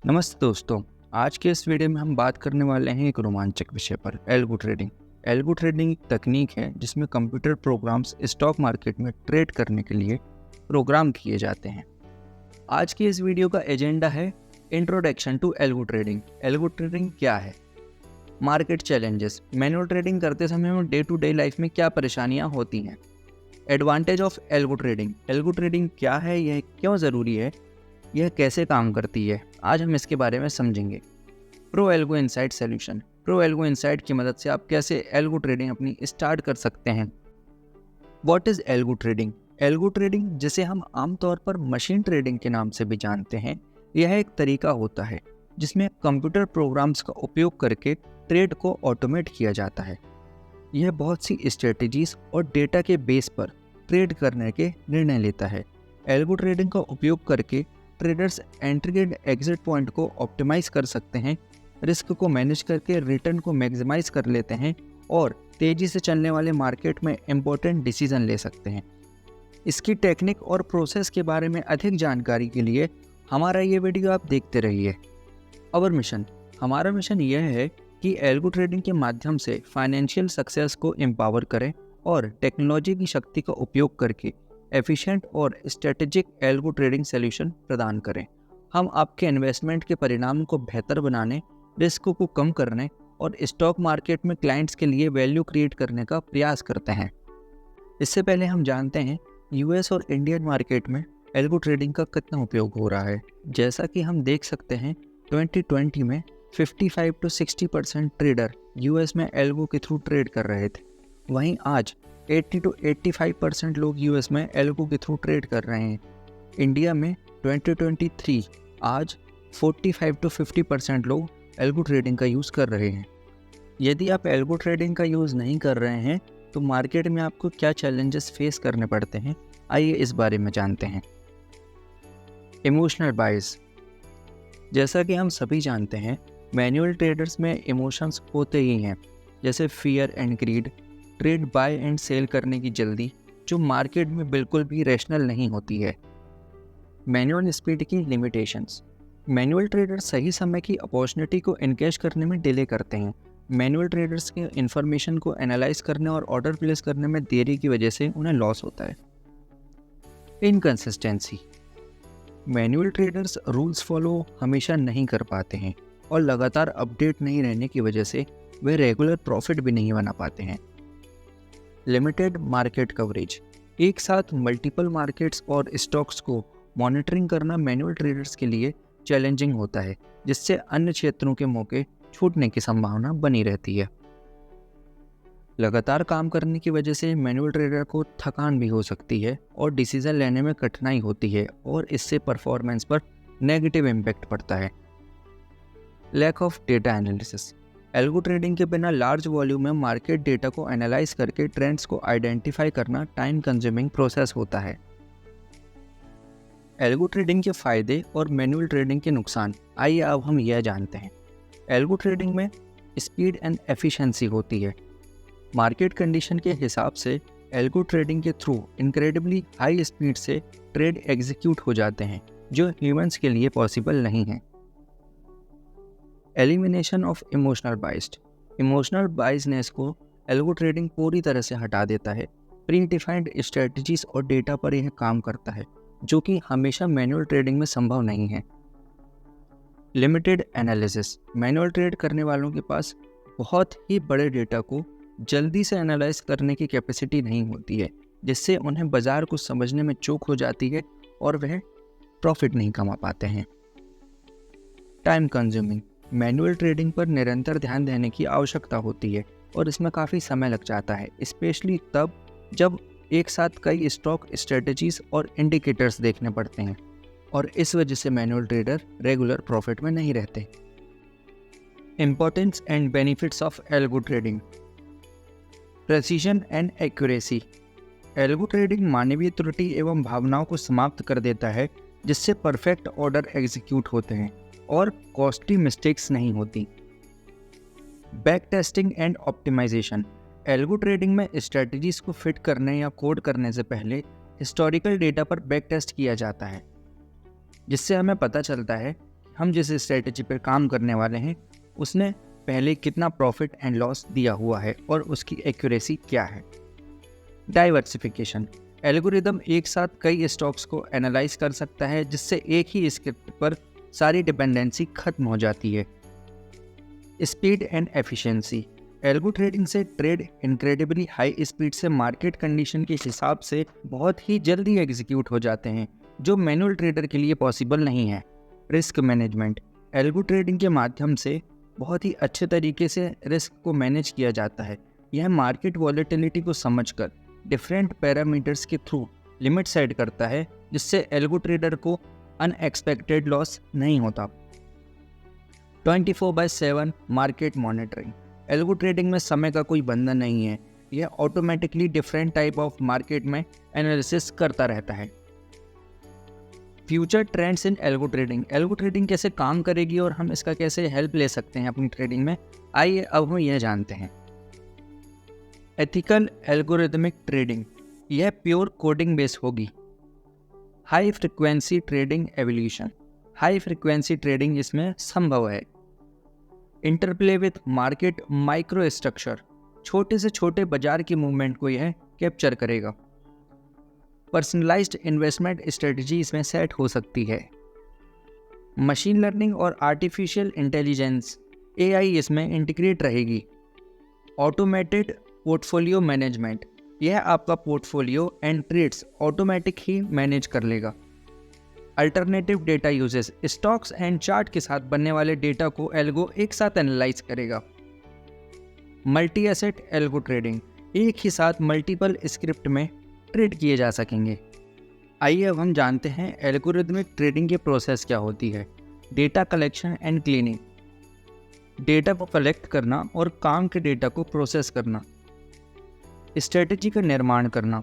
नमस्ते दोस्तों। आज के इस वीडियो में हम बात करने वाले हैं एक रोमांचक विषय पर, एल्गो ट्रेडिंग। एल्गो ट्रेडिंग एक तकनीक है जिसमें कंप्यूटर प्रोग्राम्स स्टॉक मार्केट में ट्रेड करने के लिए प्रोग्राम किए जाते हैं। आज की इस वीडियो का एजेंडा है introduction to algo trading. Algo trading क्या है, मार्केट चैलेंजेस, मैनुअल ट्रेडिंग करते समय में डे टू डे लाइफ में क्या परेशानियां होती हैं, advantage of algo trading. Algo trading क्या है, यह क्यों ज़रूरी है, यह कैसे काम करती है, आज हम इसके बारे में समझेंगे। Pro algo insight solution. Pro algo insight की मदद से आप कैसे एल्गो ट्रेडिंग अपनी स्टार्ट कर सकते हैं। What is algo trading? Algo trading, जिसे हम आमतौर पर मशीन ट्रेडिंग के नाम से भी जानते हैं, यह एक तरीका होता है जिसमें कंप्यूटर प्रोग्राम्स का उपयोग करके ट्रेड को ऑटोमेट किया जाता है। यह बहुत सी स्ट्रेटजीज और डेटा के बेस पर ट्रेड करने के निर्णय लेता है। एल्गो ट्रेडिंग का उपयोग करके traders entry and exit point को ऑप्टिमाइज कर सकते हैं, रिस्क को मैनेज करके रिटर्न को मैक्सिमाइज कर लेते हैं और तेज़ी से चलने वाले मार्केट में इम्पोर्टेंट डिसीजन ले सकते हैं। इसकी टेक्निक और प्रोसेस के बारे में अधिक जानकारी के लिए हमारा ये वीडियो आप देखते रहिए। अवर मिशन, हमारा मिशन यह है कि एल्गो ट्रेडिंग के माध्यम से फाइनेंशियल सक्सेस को एम्पावर करें और टेक्नोलॉजी की शक्ति का उपयोग करके एफिशिएंट और स्ट्रेटेजिक एल्गो ट्रेडिंग सॉल्यूशन प्रदान करें। हम आपके इन्वेस्टमेंट के परिणाम को बेहतर बनाने, रिस्क को कम करने और स्टॉक मार्केट में क्लाइंट्स के लिए वैल्यू क्रिएट करने का प्रयास करते हैं। इससे पहले हम जानते हैं यूएस और इंडियन मार्केट में एल्गो ट्रेडिंग का कितना उपयोग हो रहा है। जैसा कि हम देख सकते हैं 2020 में 55 to 60% ट्रेडर यूएस में एल्गो के थ्रू ट्रेड कर रहे थे। वहीं आज 80 to 85% लोग यूएस में एल्गो के थ्रू ट्रेड कर रहे हैं। इंडिया में 2023 आज 45 to 50% लोग एल्गो ट्रेडिंग का यूज़ कर रहे हैं। यदि आप एल्गो ट्रेडिंग का यूज़ नहीं कर रहे हैं तो मार्केट में आपको क्या चैलेंजेस फेस करने पड़ते हैं, आइए इस बारे में जानते हैं। इमोशनल बायस। जैसा कि हम सभी जानते हैं, मैनुअल ट्रेडर्स में इमोशंस होते ही हैं, जैसे fear and greed, trade buy and sell करने की जल्दी, जो मार्केट में बिल्कुल भी रैशनल नहीं होती है। मैनुअल स्पीड की लिमिटेशंस। मैनुअल ट्रेडर्स सही समय की अपॉर्चुनिटी को एनकैश करने में डिले करते हैं। मैनुअल ट्रेडर्स के इन्फॉर्मेशन को एनालाइज करने और ऑर्डर प्लेस करने में देरी की वजह से उन्हें लॉस होता है। Inconsistency. Manual traders rules follow हमेशा नहीं कर पाते हैं और लगातार अपडेट नहीं रहने की वजह से वे रेगुलर प्रॉफिट भी नहीं बना पाते हैं। Limited market coverage. एक साथ मल्टीपल मार्केट्स और स्टॉक्स को मॉनिटरिंग करना मैनुअल ट्रेडर्स के लिए चैलेंजिंग होता है, जिससे अन्य क्षेत्रों के मौके छूटने की संभावना बनी रहती है। लगातार काम करने की वजह से मैनुअल ट्रेडर को थकान भी हो सकती है और डिसीजन लेने में कठिनाई होती है और इससे परफॉर्मेंस पर नेगेटिव इम्पैक्ट पड़ता है। Lack of data analysis. Algo trading के बिना लार्ज वॉल्यूम में मार्केट डेटा को एनालाइज करके ट्रेंड्स को आइडेंटिफाई करना टाइम कंज्यूमिंग प्रोसेस होता है। एल्गो ट्रेडिंग के फायदे और मैनुअल ट्रेडिंग के नुकसान, आइए अब हम यह जानते हैं। एल्गो ट्रेडिंग में स्पीड एंड एफिशिएंसी होती है। मार्केट कंडीशन के हिसाब से एल्गो ट्रेडिंग के थ्रू इनक्रेडिबली हाई स्पीड से ट्रेड एग्जीक्यूट हो जाते हैं, जो ह्यूमंस के लिए पॉसिबल नहीं है। Elimination of emotional biased. Emotional बाइसनेस को एल्गो ट्रेडिंग पूरी तरह से हटा देता है। प्री डिफाइंड स्ट्रेटजीज और डेटा पर यह काम करता है, जो कि हमेशा मैनुअल ट्रेडिंग में संभव नहीं है। Limited analysis. मैनुअल ट्रेड करने वालों के पास बहुत ही बड़े डेटा को जल्दी से एनालाइज करने की कैपेसिटी नहीं होती है, जिससे उन्हें बाजार को समझने में चूक हो जाती है और वह प्रॉफिट नहीं कमा पाते हैं। Time consuming. मैनुअल ट्रेडिंग पर निरंतर ध्यान देने की आवश्यकता होती है और इसमें काफ़ी समय लग जाता है, स्पेशली तब जब एक साथ कई स्टॉक स्ट्रेटजीज और इंडिकेटर्स देखने पड़ते हैं और इस वजह से मैनुअल ट्रेडर रेगुलर प्रॉफिट में नहीं रहते। Importance and benefits of algo trading. Precision and accuracy. Algo trading मानवीय त्रुटि एवं भावनाओं को समाप्त कर देता है, जिससे परफेक्ट ऑर्डर एग्जीक्यूट होते हैं और कॉस्टली मिस्टेक्स नहीं होती। Back testing and optimisation. Algo trading में स्ट्रेटजीज को फिट करने या कोड करने से पहले हिस्टोरिकल डेटा पर बैक टेस्ट किया जाता है, जिससे हमें पता चलता है हम जिस स्ट्रेटजी पर काम करने वाले हैं उसने पहले कितना प्रॉफिट एंड लॉस दिया हुआ है और उसकी एक्यूरेसी क्या है। डाइवर्सिफिकेशन, एल्गोरिदम एक साथ कई स्टॉक्स को एनालाइज कर सकता है जिससे एक ही स्क्रिप्ट पर सारी डिपेंडेंसी खत्म हो जाती है। Speed and efficiency, algo trading से ट्रेड इनक्रेडिबली हाई स्पीड से मार्केट कंडीशन के हिसाब से बहुत ही जल्दी एग्जीक्यूट हो जाते हैं, जो मैनुअल ट्रेडर के लिए पॉसिबल नहीं है। रिस्क मैनेजमेंट, एल्गो ट्रेडिंग के माध्यम से बहुत ही अच्छे तरीके से रिस्क को मैनेज किया जाता है। यह मार्केट वॉलेटिलिटी को समझकर डिफरेंट पैरामीटर्स के थ्रू लिमिट सेट करता है, जिससे एल्गो ट्रेडर को अनएक्सपेक्टेड लॉस नहीं होता। 24/7 मार्केट मॉनिटरिंग, एल्गो ट्रेडिंग में समय का कोई बंधन नहीं है। यह automatically different type of market में एनालिसिस करता रहता है। Future trends in algo trading, algo trading कैसे काम करेगी और हम इसका कैसे हेल्प ले सकते हैं अपनी ट्रेडिंग में, आइए अब हम यह जानते हैं। एथिकल एल्गोरिथमिक ट्रेडिंग, यह प्योर कोडिंग बेस होगी। High frequency trading evolution, high frequency trading इसमें संभव है। Interplay with market micro structure, छोटे से छोटे बाजार की मूवमेंट को यह कैप्चर करेगा। पर्सनलाइज्ड इन्वेस्टमेंट स्ट्रेटजी इसमें सेट हो सकती है। मशीन लर्निंग और आर्टिफिशियल इंटेलिजेंस AI इसमें इंटीग्रेट रहेगी। ऑटोमेटेड पोर्टफोलियो मैनेजमेंट, यह आपका पोर्टफोलियो एंड ट्रेड्स ऑटोमेटिक ही मैनेज कर लेगा। Alternative data uses, stocks and chart के साथ बनने वाले डेटा को एल्गो एक साथ एनालाइज करेगा। मल्टी एसेट एल्गो ट्रेडिंग, एक ही साथ मल्टीपल स्क्रिप्ट में ट्रेड किए जा सकेंगे। आइए अब हम जानते हैं एल्गोरिथमिक ट्रेडिंग की प्रोसेस क्या होती है। Data collection and cleaning, data को कलेक्ट करना और काम के डेटा को प्रोसेस करना। स्ट्रेटजी का निर्माण करना,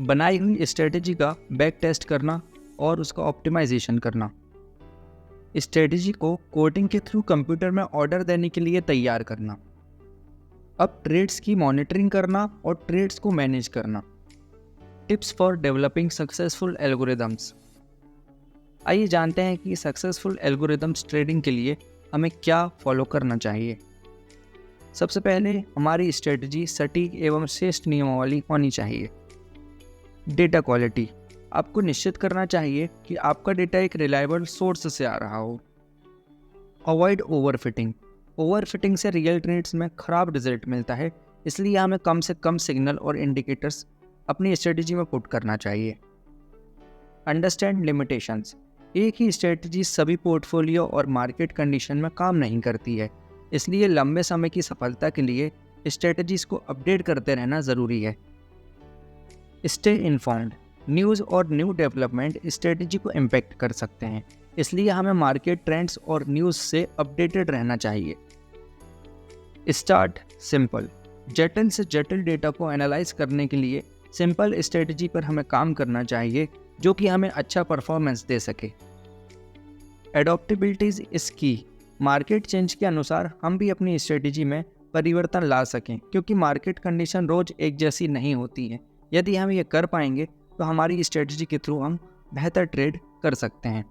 बनाई हुई स्ट्रेटजी का बैक टेस्ट करना और उसका ऑप्टिमाइजेशन करना। स्ट्रेटजी को कोडिंग के थ्रू कंप्यूटर में ऑर्डर देने के लिए तैयार करना। अब ट्रेड्स की मॉनिटरिंग करना और ट्रेड्स को मैनेज करना। Tips for developing successful algorithms, आइए जानते हैं कि सक्सेसफुल एल्गोरिदम्स ट्रेडिंग के लिए हमें क्या फॉलो करना चाहिए। सबसे पहले हमारी स्ट्रेटजी सटीक एवं श्रेष्ठ नियमों वाली होनी चाहिए। डेटा क्वालिटी, आपको निश्चित करना चाहिए कि आपका डेटा एक रिलायबल सोर्स से आ रहा हो। अवॉइड ओवरफिटिंग, ओवरफिटिंग से रियल ट्रेड्स में खराब रिजल्ट मिलता है, इसलिए हमें कम से कम सिग्नल और इंडिकेटर्स अपनी स्ट्रेटजी में पुट करना चाहिए। अंडरस्टैंड लिमिटेशंस, एक ही स्ट्रेटजी सभी पोर्टफोलियो और मार्केट कंडीशन में काम नहीं करती है, इसलिए लंबे समय की सफलता के लिए स्ट्रेटजीज को अपडेट करते रहना ज़रूरी है। स्टे इन्फॉर्म्ड, न्यूज़ और न्यू डेवलपमेंट स्ट्रेटजी को इम्पैक्ट कर सकते हैं, इसलिए हमें मार्केट ट्रेंड्स और न्यूज़ से अपडेटेड रहना चाहिए। स्टार्ट सिंपल, जटिल से जटिल डेटा को एनालाइज करने के लिए सिंपल स्ट्रेटजी पर हमें काम करना चाहिए जो कि हमें अच्छा परफॉर्मेंस दे सके। एडॉप्टेबिलिटी इज की, मार्केट चेंज के अनुसार हम भी अपनी स्ट्रेटजी में परिवर्तन ला सकें, क्योंकि मार्केट कंडीशन रोज एक जैसी नहीं होती है। यदि हम ये कर पाएंगे तो हमारी स्ट्रेटजी के थ्रू हम बेहतर ट्रेड कर सकते हैं।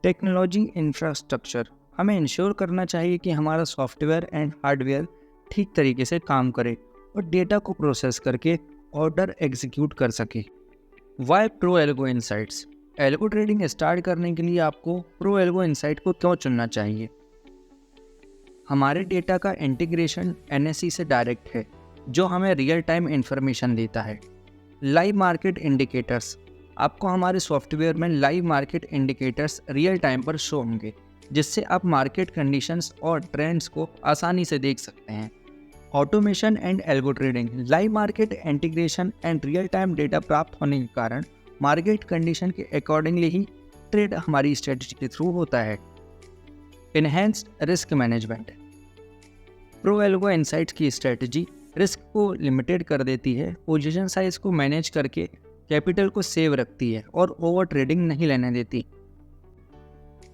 टेक्नोलॉजी इंफ्रास्ट्रक्चर, हमें इंश्योर करना चाहिए कि हमारा सॉफ्टवेयर एंड हार्डवेयर ठीक तरीके से काम करे और डेटा को प्रोसेस करके ऑर्डर एग्जीक्यूट कर सके। Why pro algo insights, algo trading start करने के लिए आपको प्रो एल्गो इनसाइट को क्यों चुनना चाहिए। हमारे डेटा का इंटीग्रेशन NSE से डायरेक्ट है, जो हमें रियल टाइम इंफॉर्मेशन देता है। लाइव मार्केट इंडिकेटर्स, आपको हमारे सॉफ्टवेयर में live market indicators real time पर शो होंगे, जिससे आप मार्केट कंडीशंस और ट्रेंड्स को आसानी से देख सकते हैं। Automation and algo trading, live market integration and real time data प्राप्त होने के कारण मार्केट कंडीशन के अकॉर्डिंगली ही ट्रेड हमारी स्ट्रेटजी के थ्रू होता है। Enhanced risk management, pro algo insights की स्ट्रेटजी रिस्क को लिमिटेड कर देती है, पोजीशन साइज को मैनेज करके कैपिटल को सेव रखती है और ओवर ट्रेडिंग नहीं लेने देती।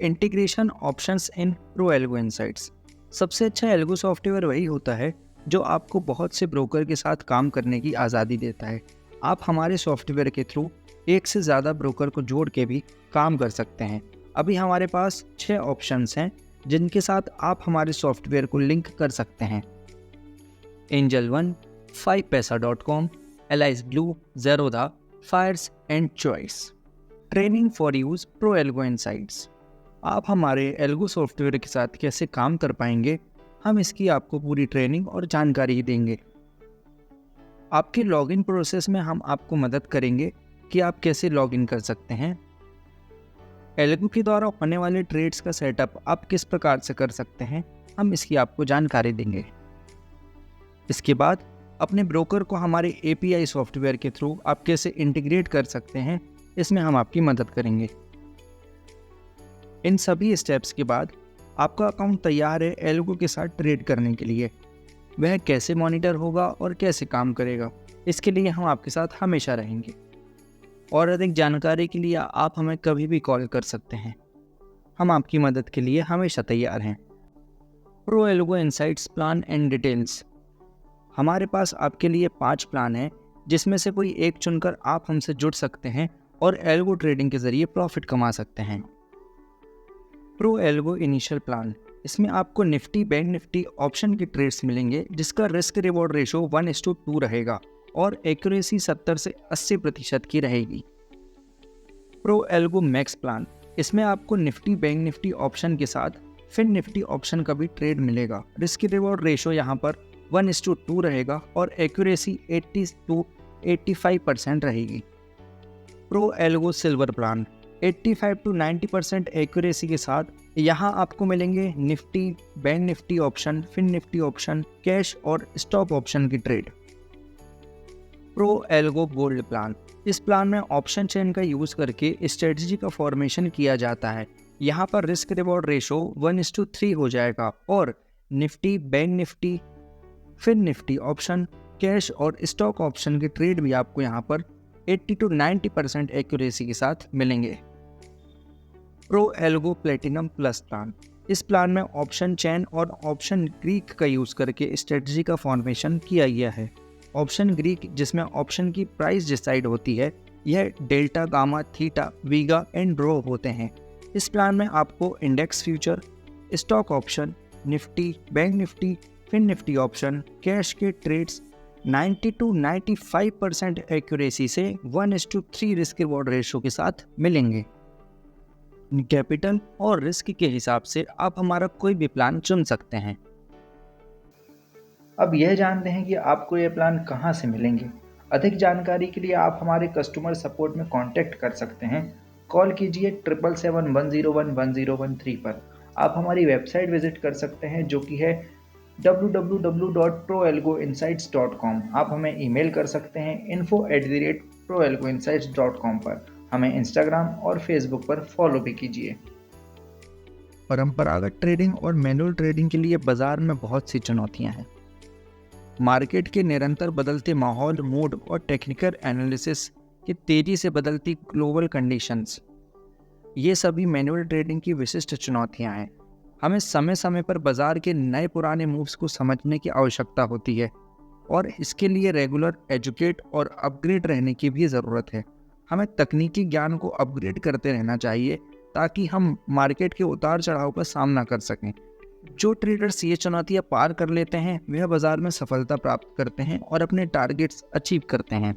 Integration options in pro algo insights, सबसे अच्छा एल्गो सॉफ्टवेयर वही होता है जो आपको बहुत से ब्रोकर के साथ काम करने की आज़ादी देता है। आप हमारे सॉफ्टवेयर के थ्रू एक से ज़्यादा ब्रोकर को जोड़ के भी काम कर सकते हैं अभी हमारे पास 6 ऑप्शंस हैं जिनके साथ आप हमारे सॉफ्टवेयर को लिंक कर सकते हैं। Angel one, 5paisa.com, allies blue, Zerodha, Fyers and choice. Training for use pro algo insights. आप हमारे एल्गो सॉफ्टवेयर के साथ कैसे काम कर पाएंगे, हम इसकी आपको पूरी ट्रेनिंग और जानकारी देंगे। आपके लॉगिन प्रोसेस में हम आपको मदद करेंगे कि आप कैसे लॉगिन कर सकते हैं। एल्गो के द्वारा होने वाले ट्रेड्स का सेटअप आप किस प्रकार से कर सकते हैं, हम इसकी आपको जानकारी देंगे। इसके बाद अपने ब्रोकर को हमारे API सॉफ्टवेयर के थ्रू आप कैसे इंटीग्रेट कर सकते हैं, इसमें हम आपकी मदद करेंगे। इन सभी स्टेप्स के बाद आपका अकाउंट तैयार है एल्गो के साथ ट्रेड करने के लिए। वह कैसे मॉनिटर होगा और कैसे काम करेगा, इसके लिए हम आपके साथ हमेशा रहेंगे। और अधिक जानकारी के लिए आप हमें कभी भी कॉल कर सकते हैं। हम आपकी मदद के लिए हमेशा तैयार हैं। Pro algo insights plan and details. हमारे पास आपके लिए 5 प्लान हैं, जिसमें से कोई एक चुनकर आप हमसे जुड़ सकते हैं और एल्गो ट्रेडिंग के जरिए प्रॉफिट कमा सकते हैं। प्रो एल्गो इनिशियल प्लान, इसमें आपको निफ्टी बैंक निफ्टी ऑप्शन के ट्रेड्स मिलेंगे जिसका रिस्क रिवॉर्ड रेशो 1:2 रहेगा और एक्यूरेसी 70 से 80% की रहेगी। प्रो एल्गो मैक्स प्लान, इसमें आपको निफ्टी बैंक निफ्टी ऑप्शन के साथ फिन निफ्टी ऑप्शन का भी ट्रेड मिलेगा। रिस्क रिवॉर्ड रेशो यहाँ पर 1:2 रहेगा और एक्यूरेसी 80 to 85% रहेगी। Pro algo silver plan, 85 to 90% accuracy के साथ यहाँ आपको मिलेंगे Nifty bank Nifty option, fin Nifty option, cash और स्टॉप ऑप्शन की trade. Pro algo gold plan, इस प्लान में ऑप्शन चेन का यूज करके स्ट्रेटजी का फॉर्मेशन किया जाता है। यहाँ पर रिस्क रिवॉर्ड रेशो 1:3 हो जाएगा और Nifty bank Nifty fin Nifty option, cash और स्टॉक ऑप्शन की ट्रेड भी आपको यहाँ पर 80 to 90% एक्यूरेसी के साथ मिलेंगे। Pro algo platinum plus plan, इस प्लान में ऑप्शन चैन और ऑप्शन ग्रीक का यूज़ करके स्ट्रेटजी का फॉर्मेशन किया गया है। ऑप्शन ग्रीक, जिसमें ऑप्शन की प्राइस डिसाइड होती है, यह delta, gamma, theta, vega and rho होते हैं। इस प्लान में आपको index future, stock option, Nifty bank Nifty fin Nifty option, cash के ट्रेड्स 90 to 95% एक्यूरेसी से 1:3 रिस्क रिवॉर्ड रेशो के साथ मिलेंगे। कैपिटल और रिस्क के हिसाब से आप हमारा कोई भी प्लान चुन सकते हैं। अब यह जानते हैं कि आपको ये प्लान कहाँ से मिलेंगे। अधिक जानकारी के लिए आप हमारे कस्टमर सपोर्ट में कांटेक्ट कर सकते हैं। कॉल कीजिए 777-101-1013 पर। आप हमारी वेबसाइट विजिट कर सकते हैं जो कि है www.proelgoinsights.com। आप हमें ईमेल कर सकते हैं info@proelgoinsights.com पर। हमें इंस्टाग्राम और फेसबुक पर फॉलो भी कीजिए। परंपरागत ट्रेडिंग और मैनुअल ट्रेडिंग के लिए बाजार में बहुत सी चुनौतियां हैं। मार्केट के निरंतर बदलते माहौल, मूड और टेक्निकल एनालिसिस की तेजी से बदलती ग्लोबल कंडीशंस, ये सभी मैनुअल ट्रेडिंग की विशिष्ट चुनौतियां हैं। हमें समय समय पर बाजार के नए पुराने मूव्स को समझने की आवश्यकता होती है और इसके लिए रेगुलर एजुकेट और अपग्रेड रहने की भी ज़रूरत है। हमें तकनीकी ज्ञान को अपग्रेड करते रहना चाहिए ताकि हम मार्केट के उतार चढ़ाव का सामना कर सकें। जो ट्रेडर्स ये चुनौतियां पार कर लेते हैं वह बाजार में सफलता प्राप्त करते हैं और अपने टारगेट्स अचीव करते हैं।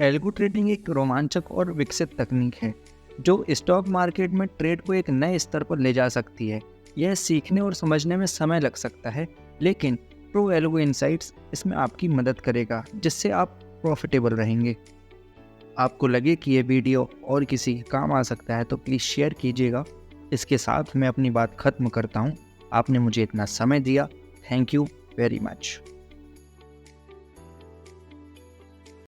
एल्गो ट्रेडिंग एक रोमांचक और विकसित तकनीक है जो स्टॉक मार्केट में ट्रेड को एक नए स्तर पर ले जा सकती है। यह सीखने और समझने में समय लग सकता है, लेकिन प्रो एल्गो इनसाइट्स इसमें आपकी मदद करेगा जिससे आप प्रॉफिटेबल रहेंगे। आपको लगे कि ये वीडियो और किसी के काम आ सकता है तो प्लीज़ शेयर कीजिएगा। इसके साथ मैं अपनी बात ख़त्म करता हूँ। आपने मुझे इतना समय दिया, थैंक यू वेरी मच।